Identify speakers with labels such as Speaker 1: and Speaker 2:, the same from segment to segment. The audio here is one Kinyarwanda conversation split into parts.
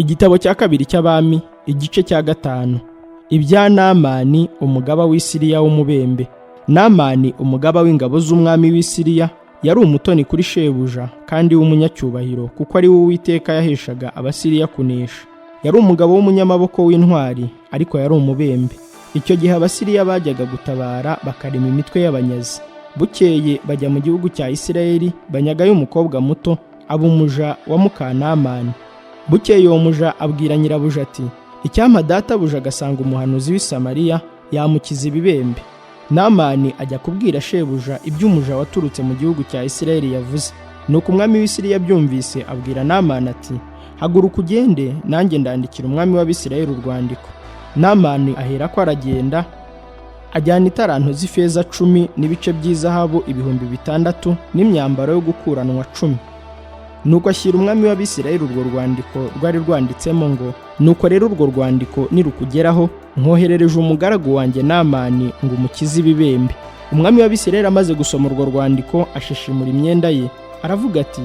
Speaker 1: Igitabo cya kabiri cy'Abami, igice cya 5. Ibya Naamani umugaba w'i Siriya w'umubembe. Naamani umugaba w'ingabo z'umwami w'i Siriya yari umutoni kuri shebuja kandi w'umunyacyubahiro, kuko ari we Uwiteka yaheshaga Abasiriya kunesha. Yari umugabo w'umunyamaboko w'intwari, ariko yari umubembe. Icyo gihe Abasiriya bajyaga gutabara bakarema imitwe y'abanyazi. Bukeye bajya mu gihugu cya Isirayeli, banyagayo umukobwa muto, aba umuja wa muka Naamani. Bukeye uwo muja abwira nyirabuja ati, icyampa databuja agasanga umuhanuzi w'i Samariya yamukiza ibibembe. Naamani ajya kubwira shebuja iby'umuja waturutse mu gihugu cya Isirayeli yavuze. Nuko umwami w'i Siriya byumvise abwira Naamani ati, haguruka ugende, nanjye ndandikira umwami w'Abisirayeli urwandiko. Naamani aherako aragenda, ajyana italanto z'ifeza 10 n'ibice by'izahabu 600 n'imyambaro yo gukuranwa 10. Nuko ashyira umwami w'Abisirayeli urwo rwandiko rwari rwanditsemo ngo, nuko rero urwo rwandiko nirukugeraho, nkoherereje umugaragu wanjye Naamani ngo umukize ibibembe. Umwami w'Abisirayeli amaze gusoma urwo rwandiko, ashishimura imyenda ye, aravuga ati,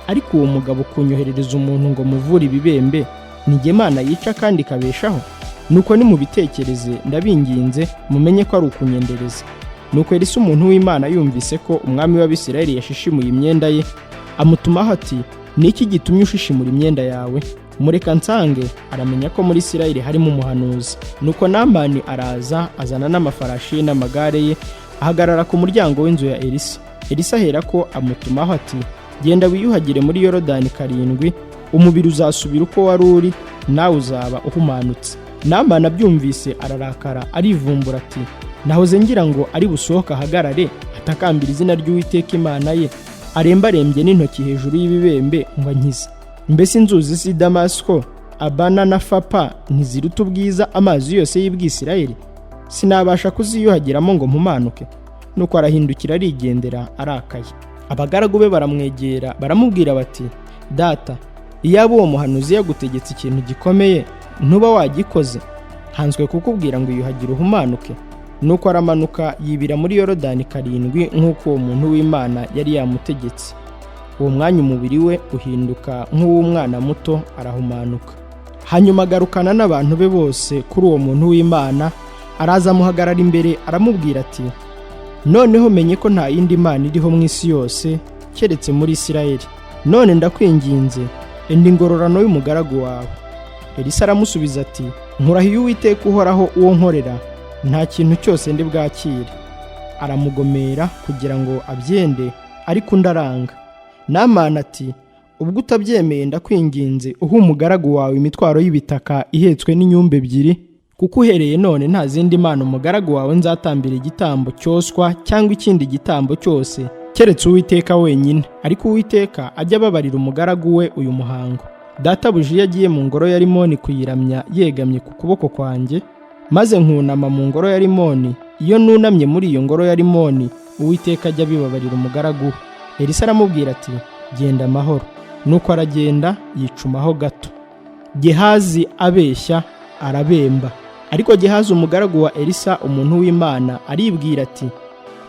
Speaker 1: ariko uwo mugabo kunyoherereza umuntu ngo muvure ibibembe, ni jye Mana yica kandi ikabeshaho? Nuko nimubitekereze, ndabinginze mumenye ko ari ukunyendereza. Nuko Elisa umuntu w'Imana yumvise ko umwami w'Abisirayeli yashishimuye imyenda ye, amutumaho ati, niki gitumye ushishimura imyenda yawe? Mureka nsange, aramenya ko muri Isirayeli harimo umuhanuzi. Nuko Naamani araza, azana n'amafarashi ye n'amagare ye, ahagarara ku muryango w'inzu ya Elisa. Elisa aherako amutumaho ati, genda wiyuhagire muri Yorodani 7, umubiri uzasubira uko wari uri, nawe uzaba uhumanutse. Naamani abyumvise ararakara, arivumbura ati, nahoze ngira ngo ari busohoka ahagarare atakambira izina ry'Uwiteka Imana ye, arembarembye n'intoki hejuru y'ibibembe ngo ankize. Mbese inzuzi z'i Damasiko, Abana na Fapa ntiziruta ubwiza amazi yose y'Ibwisirayeli? Sinabasha kuziyuhagiramo ngo mpumanuke? Nuko arahindukira arigendera arakaye. Abagaragu be baramwegera baramubwira bati, data, iyaba uwo muhanuzi yagutegetse ikintu gikomeye, ntuba wagikoze? Hanzwe kukubwira ngo iyuhagire uhumanuke. Nuko aramanuka yibira muri Yorodani 7 nk'uko uwo muntu w'Imana yari yamutegetse. Uwo mwanya umubiri we uhinduka nk'uw'umwana muto, arahumanuka. Hanyuma agarukana n'abantu be bose kuri uwo muntu w'Imana, araza amuhagarara imbere aramubwira ati, noneho menye ko nta yindi Mana iriho mu isi yose keretse muri Isirayeli. None ndakwinginze, enda ingororano y'umugaragu wawe. Elisa aramusubiza ati, nkurahiye Uwiteka uhoraho uwo nkorera, nta kintu cyose ndi bwakire. Aramugomera kugira ngo abyende, ariko ndaranga. Naamani ati, ubwo utabyemeye ndakwinginze uha umugaragu wawe imitwaro y'ibitaka ihetswe n'inyumba 2, kuko uhereye none nta zindi mana umugaragu wawe nzatambira igitambo cyoswa cyangwa ikindi gitambo cyose keretse Uwiteka wenyine. Ariko Uwiteka ajya ababarira umugaragu we uyu muhango. Databuja iyo agiye mu ngoro ya Rimoni kuyiramya yegamye ku kuboko kwanjye, maze nkunama mu ngoro ya Rimoni, iyo nunamye muri iyo ngoro ya Rimoni, Uwiteka ajya abibabarira umugaragu we. Elisa aramubwira ati, genda amahoro. Nuko aragenda yicumaho gato. Gehazi abeshya arabemba. Ariko Gehazi umugaragu wa Elisa umuntu w'Imana aribwira ati,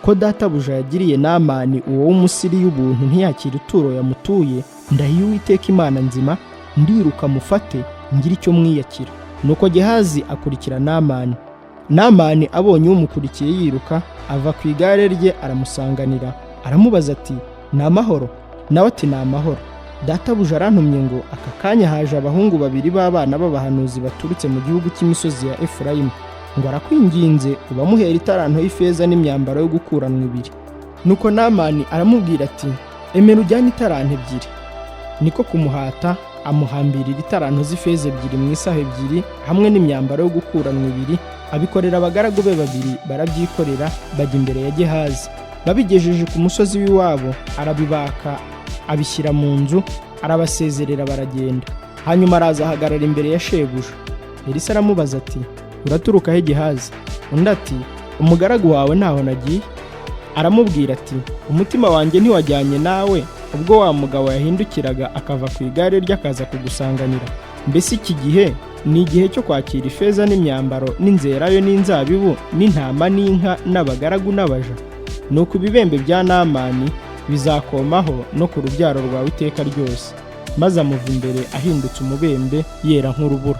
Speaker 1: ko databuja yagiriye Naamani uwo w'umusiri y'ubuntu ntiyakira ituro yamutuye, ndahiye Uwiteka Imana nzima, ndiruka mufate ngira icyo mwiyakira. Nuko Gehazi akurikira Naamani. Naamani abonye umukurikiye yiruka, ava ku igare rye aramusanganira, aramubaza ati, ni amahoro? Nawe ati, ni amahoro. Databuja arantumye ngo aka kanya haje abahungu 2 b'abana b'abahanuzi baturutse mu gihugu cy'imisozi ya Efurayimu, ngo arakwinginze ubamuhera italanto y'ifeza n'imyambaro yo gukuranwa 2. Nuko Naamani aramubwira ati, emera ujyane italanto 2. Niko kumuhata, amuhambirira italanto z'ifeza 2 mu isaho 2 hamwe n'imyambaro yo gukuranwa 2. Abikorera abagaragu be 2, barabyikorera bajya imbere ya Gehazi. Babigejeje ku musozi w'iwabo, arabibaka abishyira mu nzu, arabasezerera baragenda. Hanyuma araza ahagarara imbere ya shebuja. Elisa aramubaza ati, uraturuka he Gehazi? Undi ati, umugaragu wawe ntaho nagiye. Aramubwira ati, umutima wanjye ntiwajyanye nawe ubwo wa mugabo yahindukiraga akava ku igare rye akaza kugusanganira? Mbese iki gihe ni igihe cyo kwakira ifeza n'imyambaro n'inzerayo n'inzabibu n'intama n'inka n'abagaragu n'abaja? Nuko ibibembe bya Naamani bizakomaho no ku rubyaro rwawe iteka ryose. maze amuva imbere ahindutse umubembe yera nk'urubura.